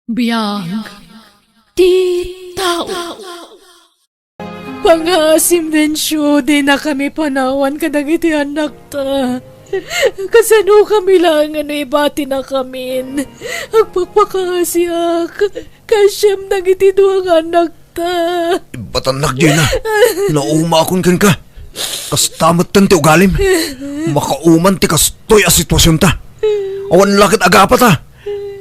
Biyag ti tao. Pangasim din siyo, di na kami panawan kadagiti anak ta. Kasano kami lang ibati na kamin. Agpagpakasyak, kasyam nagiti duwang anak ta. Batanak di na. Nauma akong kan ka. Kastamat tan ti ugalim. Makauman ti kastoy a sitwasyon ta. Awan lakit agapa ta.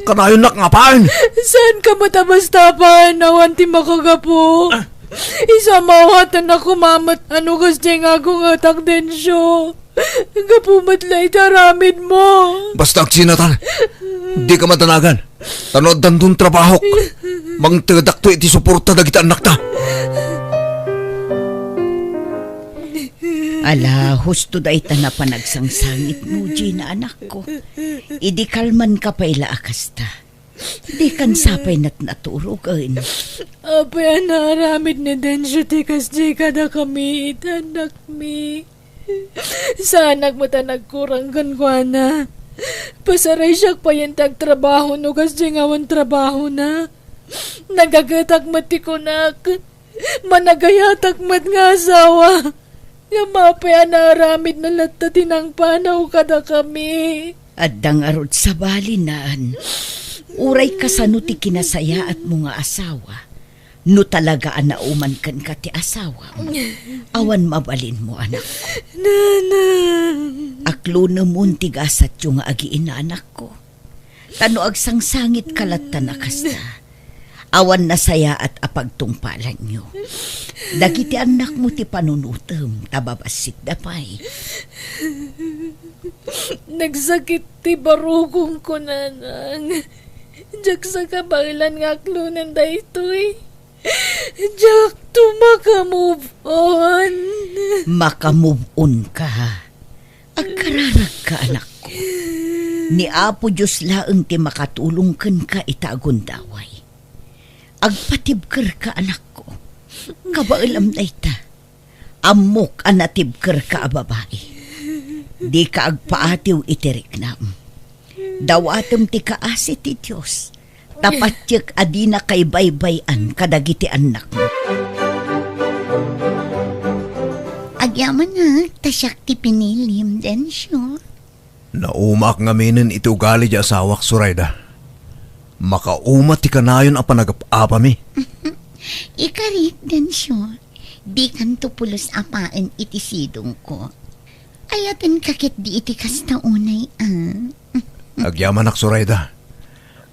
Kanayon nak ngapain. Saan ka matabas-tapan, awan ti makagapo? Isa mawatan na kumamat ano kasi nga akong atak din siyo. Gapumatlay taramid mo. Basta agsinatan. Di ka matanagan. Tanod dandun trabahok. Mang tagadak to iti suporta dagiti anak ta. Ala, husto da ita na panagsangsangit mo, Gina, anak ko. Idi kalman ka pa ila akasta. Di kan sapay nat naturugan. Apay naramid ni Densyo tikas di kada kami itanak mi. Sanak mo ta nagkuranggan ko na. Pasaray siya pa yung tagtrabaho no kasi ngawan trabaho na. Nagagatak mati ko nak. Managayatak mat nga asawa. Nga mapaya naramid na lata tinang panaw kada kami. Addang arod sa balinaan. Uray kasano ti kinasaya at mga asawa. No talaga anauman kan ka ti asawa mo. Awan mabalin mo, anak ko. Nanang. Aklo na muntigasat yung agiin na anak ko. Tano agsangsangit kalat na kasta. Awan na saya at apagtungpalan nyo. Dagiti anak mo ti panunutem, tababasit dapay. Nagsakit ti barugong ko, nanang. Diyak sa kabailan nga klunan da ito'y. Diyak to makamove on. Makamove on ka. Agkararag ka, anak ko. Ni Apo Diyos laeng ti makatulong ken ka itagundaway. Agpatibker ka, anak ko. Kabailam na ita. Amok anatibker ka, babae. Di ka agpaatiw itirik nam. Dawatem ti kaasi ti Diyos. Tapatyek adina kay baybayan kadagiti anak mo. Agyaman na, tasyak ti pinilim, Densyo. Naumak ngaminin iti ugali di asawak Surayda. Makauma ti kanayon a panagap-apa mi. Ikarit, Densyo. Di kanto pulos apaan iti sidong ko. Ayaten kakit di iti kasta unay, Agyaman ak Surayda.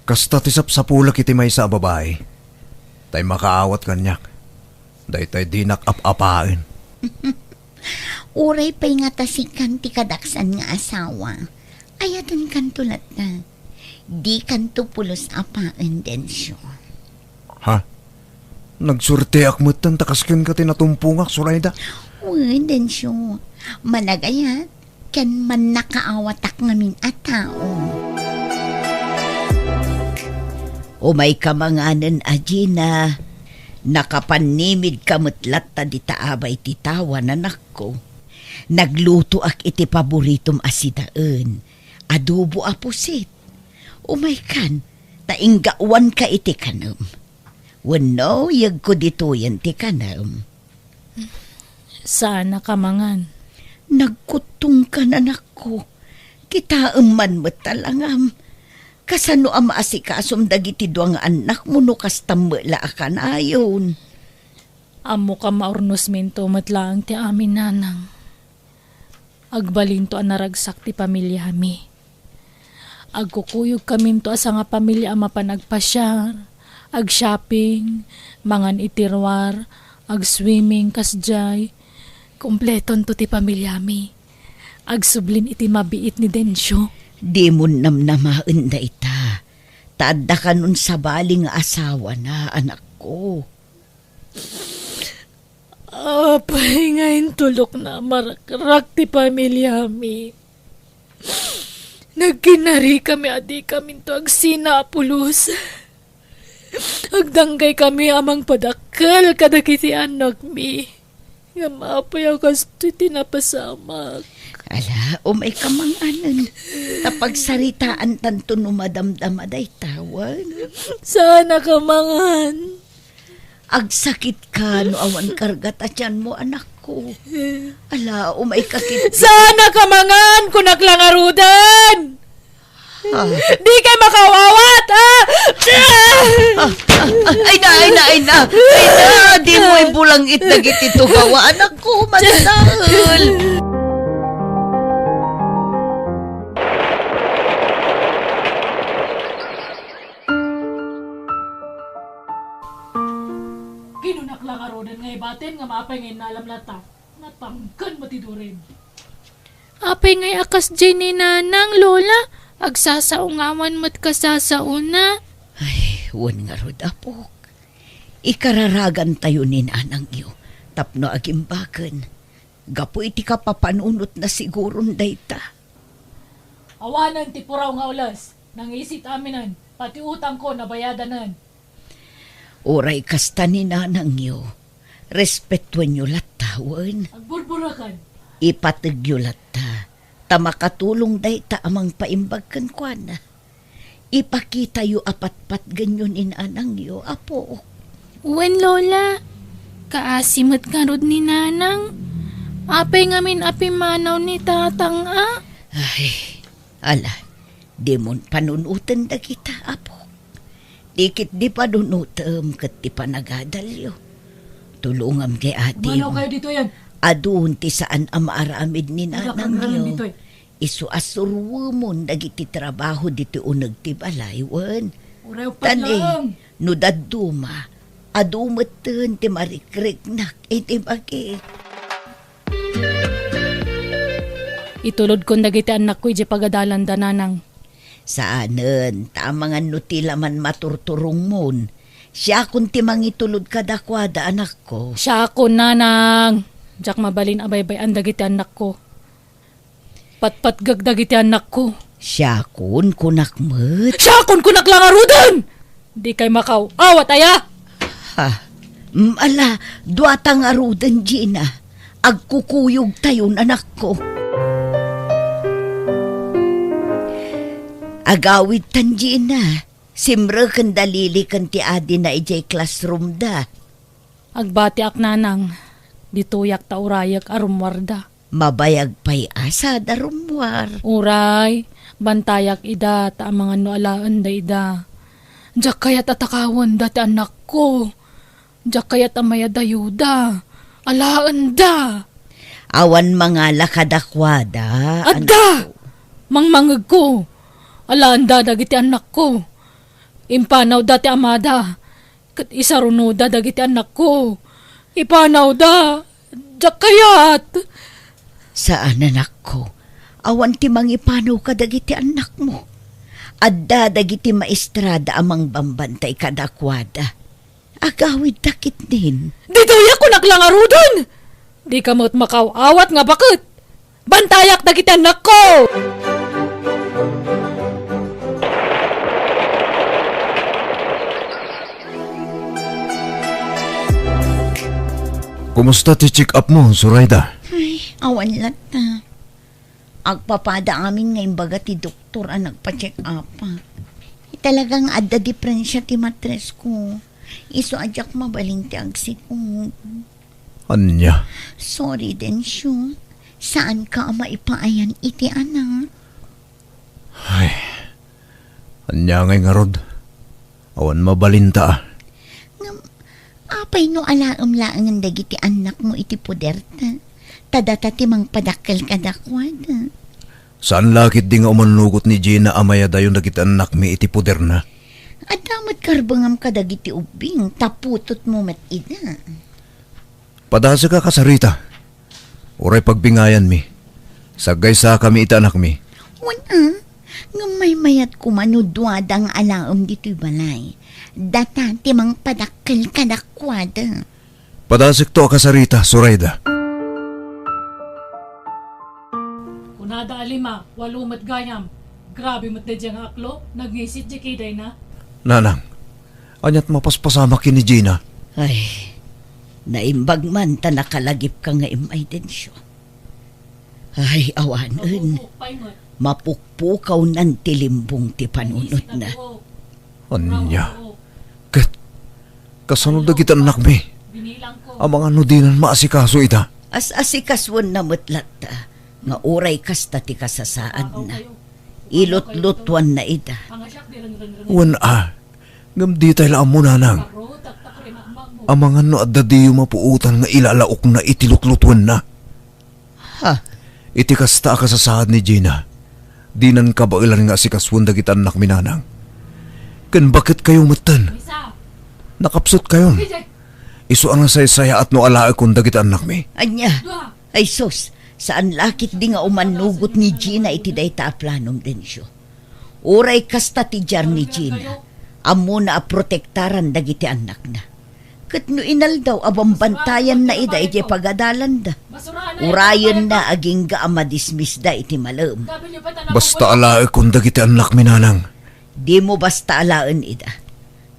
Kasta ti sapsapulak iti may sa babae. Tay makaawat kanyak. Day tay dinak ap-apain. Uray pa'y nga tasikan ti kadaksan nga asawa. Ayaten kanto lata. Di kanto pulos apaan, Densyo. Ha? Nagsurte akmutan takaskin ka tinatumpungak Surayda. Uy, Densyo. Managayat. Kan man nakaawatak ngamin at tao. O may kamanganan, Agina. Nakapanimid kamutlat ta di taabay ti tawan, anak ko. Nagluto ak iti paboritom asidaan. Adobo a pusit. Umay kan, tainggawan ka iti kanam. Wano, yag ko dito yan ti kanam. Sana kamangan. Nagkutong ka na nako. Kita man mo talangam. Kasano ang maasikasom dagiti duwang anak mo no kastambala akan ayon. Amo ka maurnos minto matlaang ti amin nanang. Agbalinto ang naragsak ti pamilya mi. Agkukuyog kaminto asa nga pamilya ang mapanagpasyar. Ag-shopping, mangan itirwar, ag-swimming kasjay. Kompleton to ti pamilya mi. Agsublin iti mabiit ni Densyo. Di mo namnamaan da ita. Taadda ka nun sa baling asawa na, anak ko. Apay ngayon tulok na marakrak ti pamilya mi. Nagkinari kami adi kami to agsinapulos. Agdanggay kami amang padakal kadagiti anak mi. Nga maapayaw kas ti tinapasamak. Ala, umay kamanganan. Tapag saritaan tanto numadamdamaday tawan. Sana ka mangan. Agsakit ka no awan kargat atyan mo anak ko. Ala, umay kakit. Sana ka mangan kunak lang arudan. Di kay makawawat, Ay na. Di mo ibulang itnagit ito gawa. Anak ko, manasahal. Ginunak lang arudan nga ibatin nga maapay ngay nalam lata. Natangkan matidurin. Apay ngay akas dyan ni nanang, lola. Agsasaungawan mo't kasasauna. Ay, wan nga rod apok. Ikararagan tayo ni nanang iyo. Tapno agimbakan. Gapo iti ka papanunot na siguron dayta. Awanan ti puraw nga ulas. Nangisit aminan. Pati utang ko nabayadanan. Oray kasta ni nanang iyo. Respetuan nyo latawan. Agburburakan. Ipatag nyo lata. Tamakatulong dayta amang paimbagkan kwa na. Ipakita yu apat-pat ganyon inanang yu, apo. Uwen, lola. Kaasimot ka rod ni nanang. Apay ngamin api manaw ni tatang, Ay, ala, di mon panunutan da kita, apo. Dikit di panunutam kat di panagadalyo. Tulungam kay ate Manaw mo. kayo dito yan. Adun ti saan amaaramid ni nanang dito yu. Isu asurwo mo dagiti trabaho dito unag ti balaywan. Uray upat lang. No daduma, adumatan ti marikriknak iti bagi. Itulod ko dagiti anak ko iti pagadalan da nanang. Saanen, tamangan no ti laman maturturong mon. Siya kun ti mangitulod kadakwada anak ko. Siya ako, nanang. Diyak mabalin abaybay ang dagiti anak ko. Patpat gagdagiti anak ko. Siya kun kunakmet. Siya kun kunak lang arudan! Di kay makaw. Awat aya! Ha, ala, duatang arudan Gina. Agkukuyog tayon anak ko. Agawid tan Gina. Simre kan dalili kan ti adi na ijay classroom da. Agbati ak nanang. Dituyak ta urayak arumwarda. Mabayag pa'y asa darumwar. Uray, bantayak ida ta mga no alaan da ida. Diyak kayat atakawan dati anak ko. Diyak kayat amaya dayuda. Alaan da. Awan mga lakadakwada. Adda! Mangmangag ko. Alaan da dagiti anak ko. Impanaw dati amada. Kat isaruno da dagiti anak ko. Ipanaw da. Diyak kayat. Saan anak ko? Awan ti mangipanaw ka dagiti anak mo. Adda dagiti maestrada amang bambantay kadakwada. Agawid takit din. Dito yak kunak lang arudon! Di ka mo't makawawat nga bakit? Bantayak na kita anak ko! Kumusta ti check up mo, Surayda? Ay, awan lang ta. Agpapada amin ngayon baga ti doktor ang nagpa-check up. Talagang adda diferensya ti matres ko. Iso adyak mabaling ti agsi ko. Anya? Sorry din siya. Saan ka maipaayan iti anak? Ay, anya ngay nga rod. Awan mabalinta ah. Apay no alaam laang dagiti anak mo iti puderta. Tadata ti mang padakkel kadakwada. Saan lakit di nga umanugot ni Gina amaya dayon dagiti anak mi iti puder na? At damat karbangam kadagiti ubing. Taputot mo met ida. Padasa ka kasarita. Uray pagbingayan mi. Sagay sa kami ita anak mi. Wala. Nga may mayat kumanudwadang alaam dito'y balay. Data ti mang padakkel kadakwada. Padasik to kasarita, Surayda. Kunada alima, walumat gayam. Grabe mat na diyang aklo, nagngisit di kiday na. Nanang, anyat mapaspasama ki ni Gina. Ay, naimbag man ta nakalagip ka nga imay din siya. Ay, awanan. Mapukpukaw ng tilimbong ti panunot na. Anya. Ket, kasunod na kita anak mi. Ang mga nudinan maasikaso ita. As asikaswan na mutlat ta, nga uray kasta ti kasasaad na. Ilot-lotwan na ita. Wan ngam di tayo laam mo nanang. Ang mga no at dadiyo mapuutan nga ilalaok na itilutlutuan na. Ha? Iti kasta kasasaad ni Gina. Dinan ka ba ilan nga si kaswan da kita anak minanang? Kan bakit kayo matan? Nakapsot kayo. Iso ang saya at no alae kung da kita anak mi. Anya, ay sus, saan lakit di nga umanugot ni Gina iti day ta planom din siyo. Uray kasta ti jar ni Gina, amo na protektaran dagiti anak na. Kat no inal daw abang bantayan na ida iti pagadalan da. Urayan na aging ga amadismis da iti malam. Basta alae kung da kita anak minanang. Di mo basta alaan ida.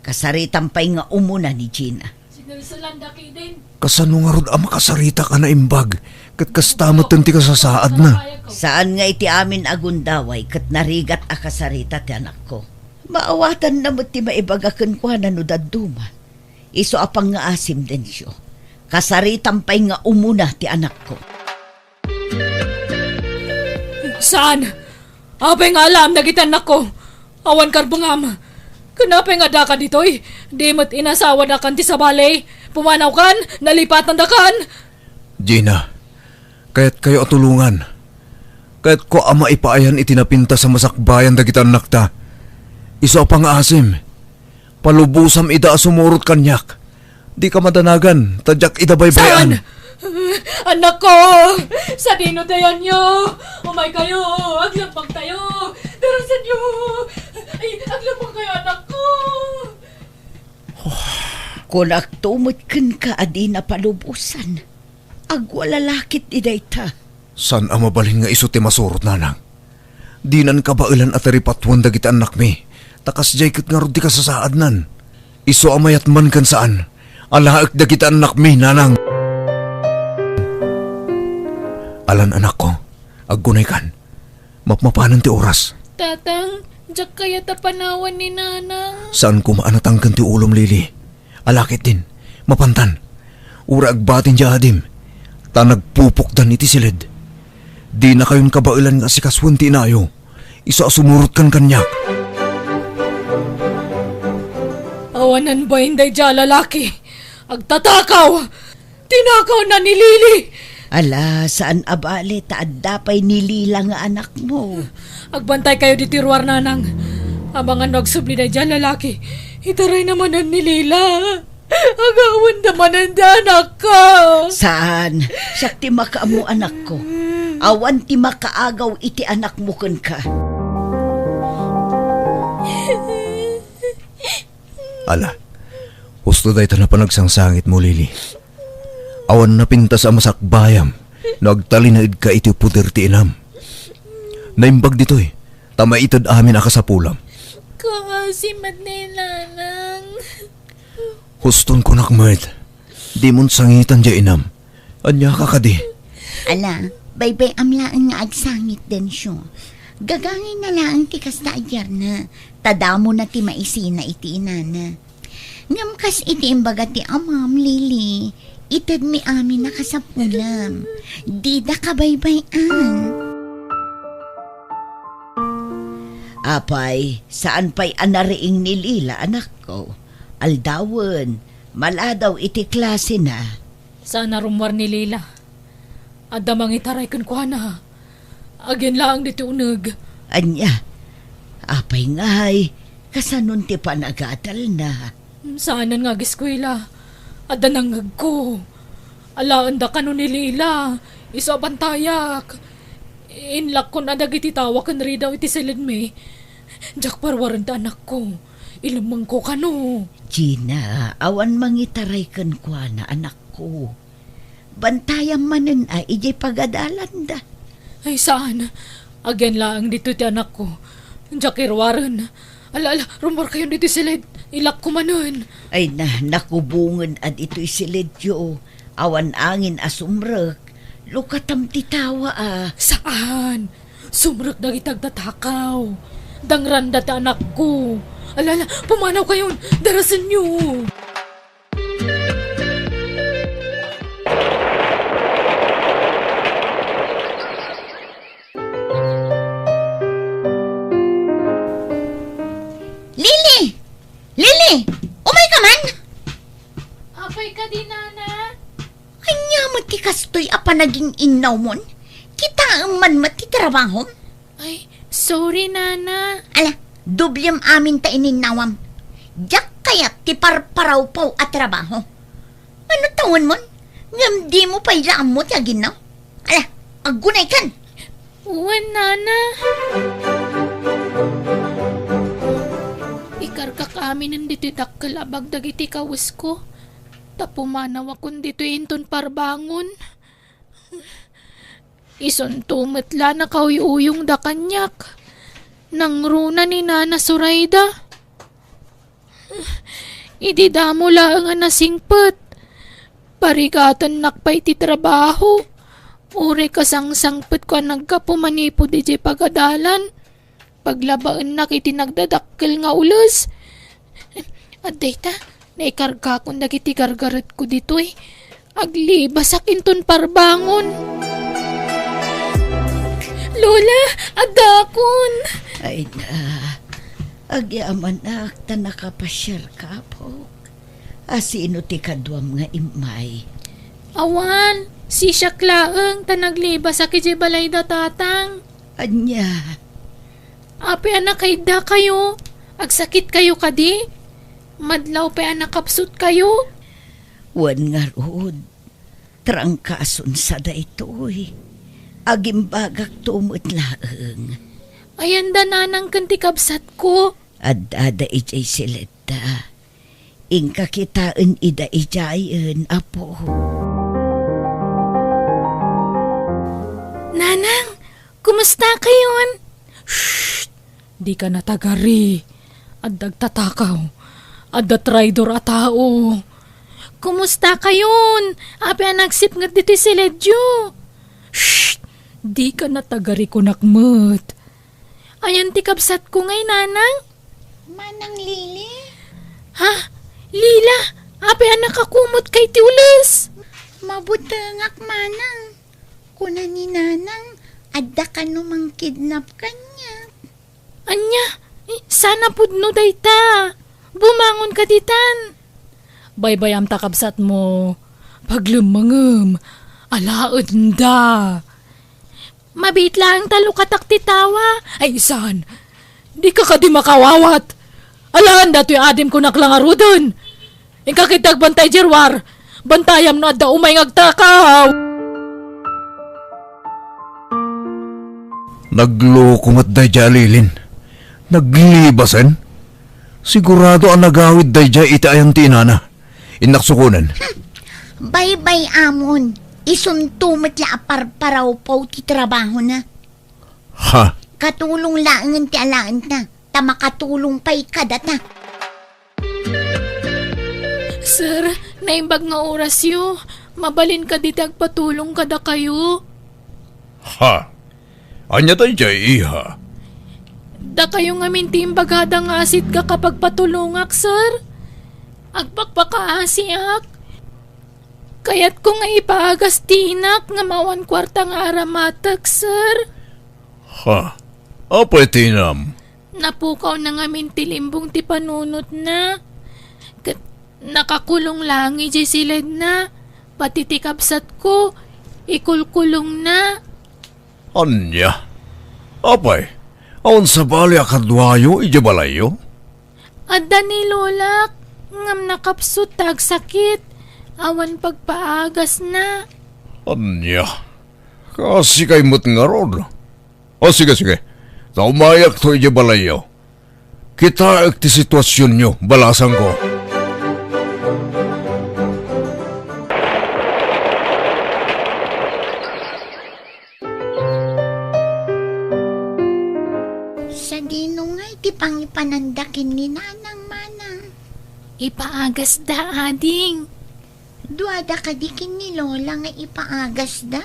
Kasaritampay nga umuna ni Gina. Kasano nga rod ang makasarita ka na imbag. Kat kastamot ti kasasaad na. Saan nga iti amin agundaway kat narigat a kasarita ti anak ko. Maawatan na mo ti maibagakan ko na no daduma. Iso apang nga asim din siyo. Kasaritampay nga umuna ti anak ko. Saan? Apay nga alam na kita anak ko. Awan karbangam. Kanapay nga da ka ditoy. Di mo't inasawa da kan ti sa balay. Pumanaw kan, nalipatan da kan. Gina, kaya't kayo atulungan. Kaya't ko ama ipaayan itinapinta sa masakbayan da kita anak ta. Iso pang asim. Palubusam ida sumurot kanyak. Di ka madanagan, tadyak ida baybayan. Saan? Anak ko! Sa dino dayan nyo! Umay kayo! Aglambang tayo! Darasan nyo! Ay, aglambang kayo anak ko! Kung agtumot kan ka adi na palubusan, agwalalakit iday ta. San ang mabaling nga iso ti masurot nanang? Dinan ka ba ilan at ripatwan dagiti anak mi? Takas jay kat nga rod di kasasaad nan. Iso amayat man kan saan? Alaak dagiti anak mi nanang. Alan anak ko, aggunay kan. Mapmapanan ti oras. Tatang, jak kaya tapanawan ni nanang. Saan ko maanatangkan ti ulom lili? Alakit din, mapantan. Ura agbatin di adim. Ta nagpupukdan iti silid. Di na kayon kabailan nga si kaswan ti inayo. Isa sumurot kan kanyak. Awanan ba hindi dya lalaki? Agtatakaw! Tinakaw na ni Lily! Ala, saan abali taadapay nilila nga anak mo? Agbantay kayo di tiruar nanang. Abangan nagsubli na dyan lalaki. Itaray naman ang nilila. Agawan naman ang anak ko. Saan? Siya ti makaamu anak ko. Awan ti makaagaw iti anak mo kun ka. Ala, husto day ta na panagsangsangit mo, Lili. Awan na pinta sa masakbayam, nagtalinaid ka iti puder ti inam. Naimbag dito'y, tama itad amin akasapulam. Kakasimat ni nanang. Huston ko nakmet, di mon sangitan dya inam. Anya ka kadi. Ala, baybay amlaan nga agsangit din siya. Gagangin na lang ti kasta agyar na. Tadamo na ti maisina iti inana. Ngamkas iti imbaga ti amam, Lili. Itad mi amin nakasapulam. Di da kabaybayan. Apay, saan pa'y anariing nilila anak ko? Aldawan, maladaw iti klase na. Sana rumwar ni Lila. Adamang itaray kun ko na. Agyan lang dito unag. Anya, apay ngay, kasanon ti panagadal na. Saanan nga giskwela. Adanangag ko. Alaan da kano ni Lila. Isa bantayak. Inlak ko na dagiti tawa kan ridaw iti silid me. Jak parwaran ta anak ko. Ilamang ko kano. Gina, awan mangitaray kan kwa na anak ko. Bantayang manen ay ijay pagadalan da. Ay saan? Again lang dito ti anak ko. Jak irwaran. Ala, rumor kayo dito silid. Ilak ko manon. Ay na, nakubungan at ito'y silidyo. Awan angin asumrek. Lukatam ti tawa Saan? Sumrek na itagtatakaw. Dangranda ta anak ko. Alala, pumanaw kayon. Darasan nyo. Lily! Lily! Umay ka man! Apay ka din, Nana. Kanya matikastoy apa naging inaw mon? Kita ang man matitrabaho? Ay, sorry, Nana. Ala, dublem amin ta ininawam. Diyak kaya ti parparaw paw at trabaho. Ano tawon mon? Ngam di mo pa ilaan mo ti aginaw? Ala, agunay kan! Uwan, Nana. Ikarka kami ng dito dakkalabag dagiti kawas ko. Tapumanaw akong dito inton parbangon. Ison tumetla na kauyuyong da kanyak. Nang runa ni Nana Surayda. Idi damo lang nga nasingpet. Parigatan nakpay ti trabaho. Uri kasangsangpet ko nagkapumanipo di pagadalan. Paglabaan na kiti nagdadakkel nga ulos. At data, naikarga kong dagiti gargaret ko dito eh. Aglibasak inton parbangon. Lola, adakon. Ay na, agyaman na ta nakapasyal ka po. Asino ti kadwam nga imay. Awan, si Syaklaeng tanaglibas sa kiji balay da tatang. Anya, Ape anak kayda kayo. Agsakit kayo kadi. Madlaw pa anak kapsut kayo. wan nga rod. Trangkason sa da ito'y. Agimbagak tumot laeng. Ayan da nanang kanti kapsat ko. Adada ijay silita. Ingka kitaan ida ijayan, apo. Nanang, kumusta kayon? Shh! Di ka natagari. At dagtatakaw. At da traidor a tao. Kumusta kayon? Ape anagsip nga diti si Ledyo. Shh! Di ka natagari ko nakmet. Ayan ti kapsat ko ngay, nanang. Manang Lily? Ha? Lila, ape anak akumot kay ti ulis. Mabutangak manang. Kuna ni nanang, adda ka numang kidnap kanya. Anya, sana pudno dayta. Bumangon ka ditan. Baybayam takabsat mo. Paglumangam, alaad da. Mabit lang talo katak titawa. Ay isan, di ka di makawawat. Alaan dato'y adim ko naklangarudon. Ingka kitag bantay jirwar. Bantayam na da umay ngagtakaw. Nagloko mat day jalilin. Naglibasan? Sigurado ang nagawid day jay iti ayang tinana. Inaksukunan. Bye-bye amon. Isuntumot la parparaw paw ti trabaho na. Ha? Katulong laangan ti alaan na. Tamakatulong pa'y kadata. Sir, naimbag nga oras yo. Mabalin ka di patulong kada kayo. Ha? Anya day jay iha? Da kayo nga mintimbagada nga asit ka kapag patulungak, sir. Agpakpakaasiak. Kaya't ko nga ipaagas tinak nga mawan kwarta nga aramatak, sir. Ha? Apay tinam? Napukaw na nga mintilimbong ti panunot na. Nakakulong lang iji silid na. Pati ti kapsat ko, ikulkulong na. Anya? Apay? Awan sa bali akadwayo ijabalayo? Adda ni Lolak, ngam nakapsut tag sakit. Awan pagpaagas na. Anya? Kasi kay mo't nga ron. O sige. Naumayak to ijabalayo. Kita ak ti sitwasyon nyo, balasan ko. Sa dino nga iti pangipanandakin ni nanang manang. Ipaagas da, ading. Duada ka dikin ni Lola nga ipaagas da.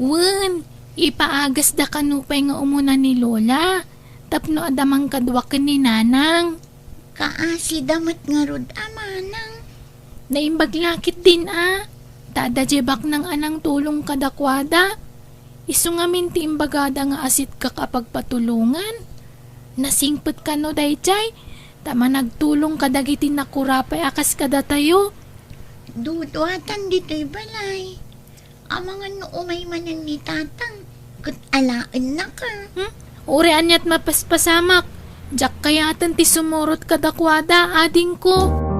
Wen, ipaagas da kanupay nga umuna ni Lola. Tapno adamang kadwakan ni Nanang. Kaasi damat nga rod amanang. Naimbaglakit din Dadajebak ng anang tulong kadakwada. Isu nga minti imbagada nga asit ka kapag patulungan. Nasingpet ka no dayjay. Tama nagtulong kadagitin na kurapay akas kada tayo. Duduatan dito'y balay. Amangan no umay manan ni tatang. Kat alaan na ka. Uri anyat mapaspasamak. Jak kayatan ti sumurot kadakwada ading ko.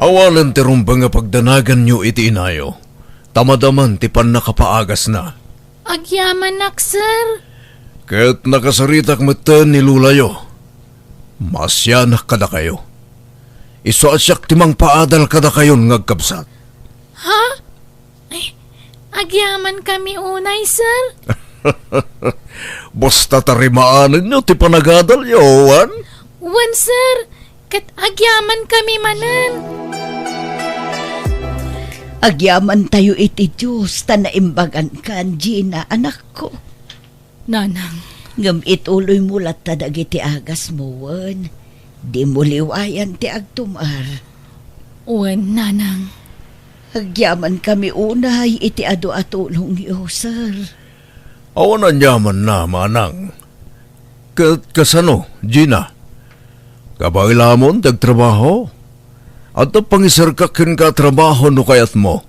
Awalan ti rumba nga pagdanagan nyo iti inayo. Tamadaman ti pan nakapaagas na. Agyaman nak, sir. Kaya't nakasaritak matan ni Lulayo. Masyanak kada kayo. Iso at siyak timang paadal kada kayon ngagkabsat. Ha? Ay, agyaman kami unay, sir. Basta tarimaanan nyo ti panagadal yawan. Wan, sir. Kat agyaman kami manan. Agyaman tayo iti Diyos, tanaimbagan ka, Gina, anak ko. Nanang, Ngam ituloy mo lat iti agas mo, wan. Di mo liwayan ti agtumar. wan, nanang. Agyaman kami unay iti ado atulong niyo, sir. Awan yaman na, manang. Kasano, Gina? Kabailamon, dagtrabaho? At pangisarkakin ka trabaho no kayat mo.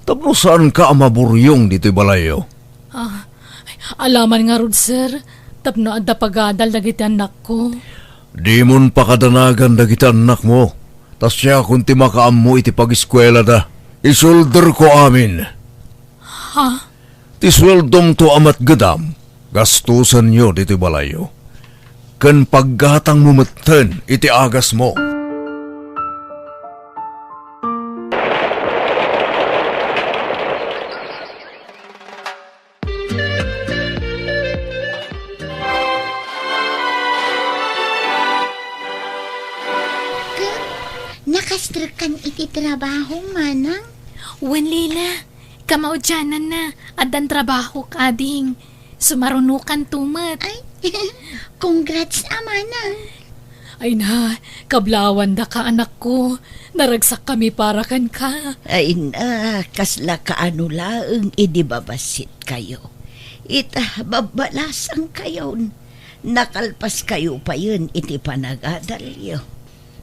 Tapno saan ka amaburyong dito'y balayo? Alaman nga rod, sir. Tapno adda pagadal dagiti anak ko. Di mon pakadanagan dagiti anak mo. Tas siya kung ti makaam mo iti pag-eskwela da. Isulder ko amin. Ha? Ti sweldom to amat gadam. Gastusan nyo dito'y balayo. Kan paggatang mumatan iti agas mo. Nakastrukan iti trabaho manang. Wan, Lila. Kamaudyanan na. Adan trabaho kading. Sumarunukan tumat. Ay, congrats amanang. Ay na, kablawan da ka anak ko. Naragsak kami para kan ka. Ay na, kasla kaano laeng idibabasit kayo. Ita, babalasang kayon. Nakalpas kayo pa yun iti panagadalyo.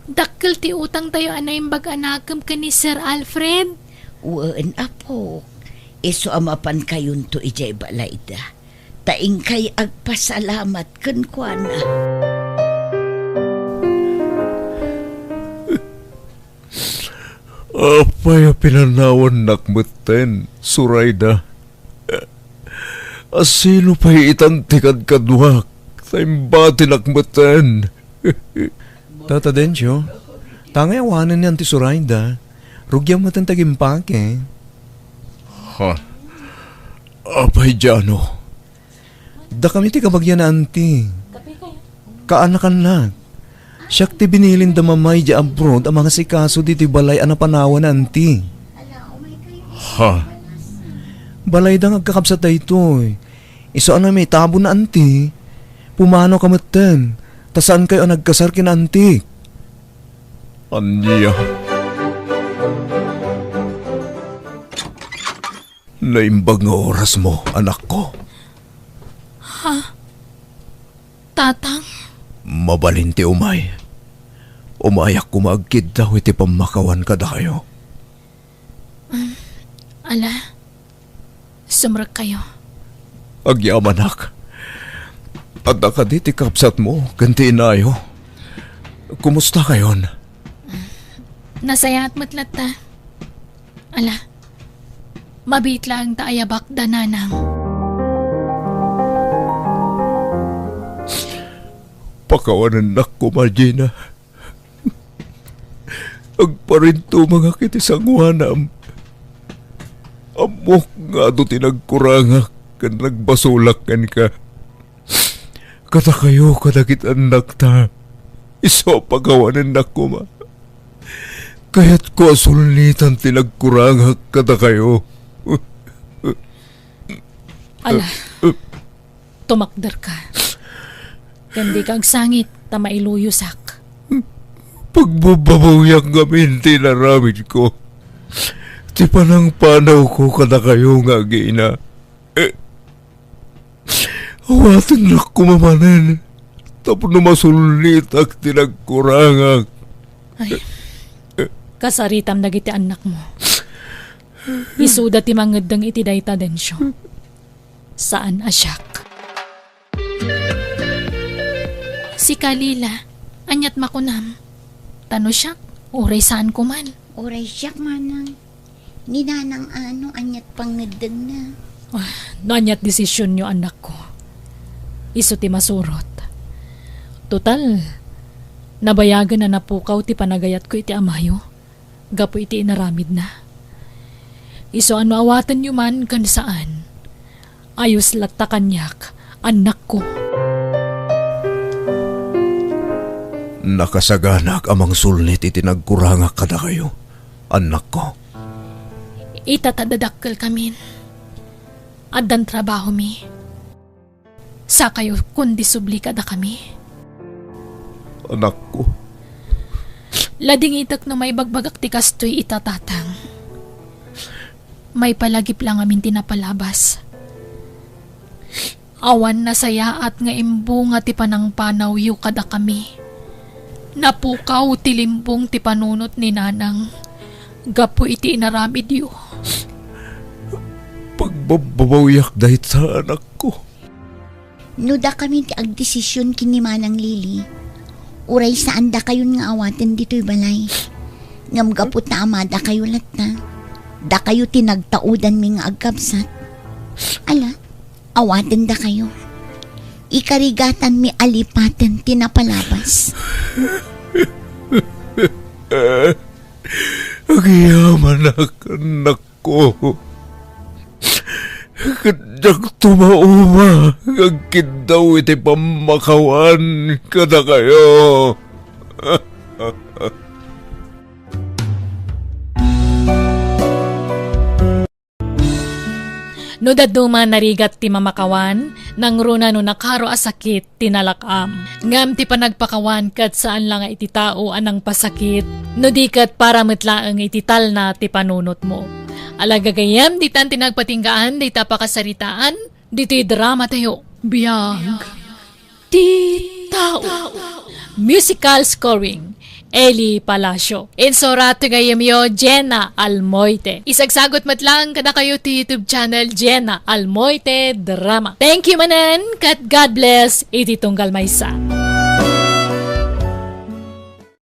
Dakkel ti utang tayo anay bag-anakam ka ni Sir Alfred. Wan apo, iso amapan kayon to ijay balayda. Taing kay agpasalamat ken kuana. Apay pinanawan nakmeten, Surayda. Asino pa'y itantikad kadwak, taimbati nakmeten. Tata Densyo, tangay awanan niyan ti Surayda. Rugyang matantaging pake. Ha? Apay Jano. Da kami ti kabagyan na anti. Kaanakan na. Siyak ti binilin da mamay di abroad ang mga sikaso di ti balay anapanawan na anti. Ha? Balay da ngagkakabsa tayo ito. Iso na may tabo na anti. Pumano kamatan. Tasaan kayo nagkasar kinanti? Anya? Naimbag nga oras mo, anak ko. Tatang, Mabalinti umay. Umayak kumagkid daw iti pamakawan kada kayo. ala, sumrak kayo. Agyamanak. At nakaditi kapsat mo, ganti inayo. Kumusta kayon? Nasaya at matlat ta. Ala, mabit lang taayabak da nanang. Pakawanan na ko, Margina. Agparinto mga kitisangwanam. Amok nga do tinagkurangak kan nagbasulakan ka. Kata kayo kadagit anak ta. Iso pagawanan na ko, ma. Kaya't ko asulitan tinagkurangak kata kayo. Ala, tumakder ka. Kandi kang sangit, ta mailuyosak. Pagbabawyak gamin tinaramid ko. Ti panang panaw ko kada kayo nga gina. Awatin na kumamanan. Tapos na masulit at tinagkurangak. Ay, kasaritam dagiti anak mo. Isuda ti mangedang iti dayta densyo. Saan asyak? Si Kalila, anyat makunam. Tano siya, uray saan ko man. Oray siyak manang. Ninanang ano, anyat pangedeng na. No anyat desisyon nyo anak ko. Iso ti masurot. Total, nabayagan na napukaw ti panagayat ko iti amayo. Gapo iti inaramid na. Iso ano awatan nyo man kan saan. Ayos latta kanyak, anak ko. Nakasaganak amang sulnit iti nagkurangak kada kayo, anak ko. Itatadadakkel kami. Addan trabaho mi. Sa kayo kundi subli kada kami. Anak ko. Lading itak na may bagbagak ti kastoy itatatang. May palagip lang amin tinapalabas. Awan na saya at nga imbunga ti panang panaw yu kada kami. Napukaw ti limbong ti panunot ni nanang. Gapo iti inaramid yu. Pagbabawyak dahit sa anak ko. Nuda kami ti agdesisyon kini Manang Lili. Uray saan da kayo nga awaten dito'y balay. Ngam gapot na amada kayo latta. Da kayo tinagtaudan mi nga agkabsat. Ala, awaten da kayo. Ikarigatan mi alipaten tinapalabas. Agyaman anak ko. Kadyak tumauma. Agkid daw iti pamakawan kada kayo. No daduma narigat ti mamakawan, nang runa no nakaro asakit tinalakam. Ngam ti panagpakawan kat saan lang iti tao anang pasakit, no di kat para metlaeng iti tal na ti panunot mo. Alagagayam di tan tinagpatinggaan, di tapakasaritaan, di ti drama tayo. Biyag ti tao. Musical scoring, Eli Palacio. Insorato gayamyo, Jenna Almoite. Isagsagot matlang kada kayo ti YouTube channel Jenna Almoite Drama. Thank you manan, kat God bless, iti tunggal maysa.